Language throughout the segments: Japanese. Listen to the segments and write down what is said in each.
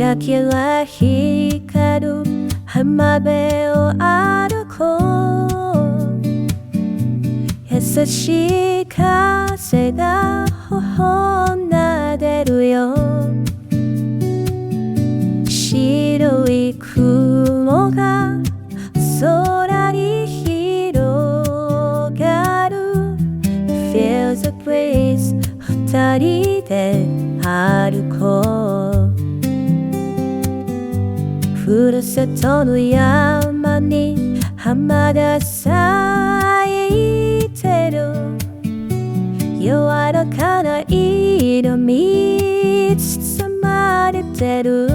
ラキラ光る浜辺を歩こう。優しい風が頬を撫でるよ。白い雲が空に広がる Feel the breeze 二人で歩こう。ふるさとの山に浜田咲いてる。柔らかな色に包まれてる。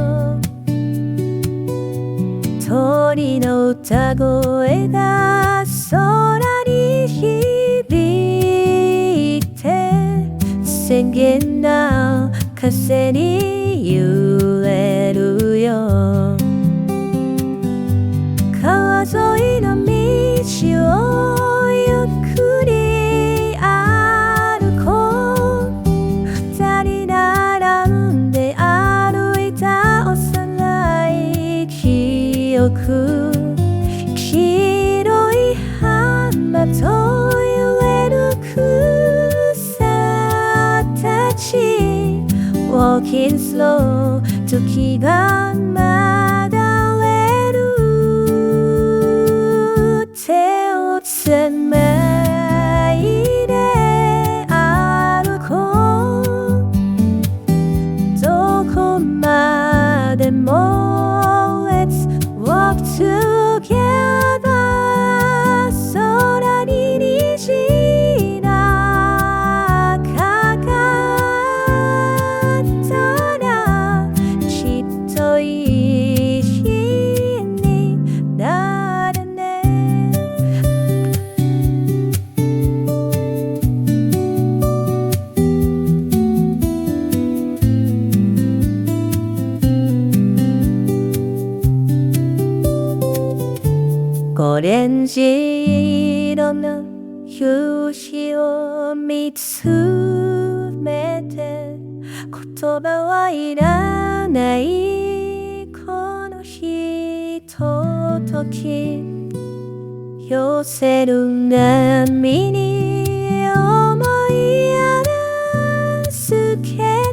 鳥の歌声が空に響いて、千元な風に揺れるよ。川沿いの道をゆっくり歩こう。二人並んで歩いた幼い記憶。黄色い浜と揺れる草たち。Walking slow 時がまだれる。手をつないで歩こう。どこまでも Let's walk together。 空に虹がかかったらきっといい日になるね。オレンジ色の夕日を見つめて、言葉はいらないこのひととき。寄せる波に思い預け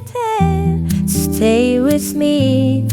て Stay with me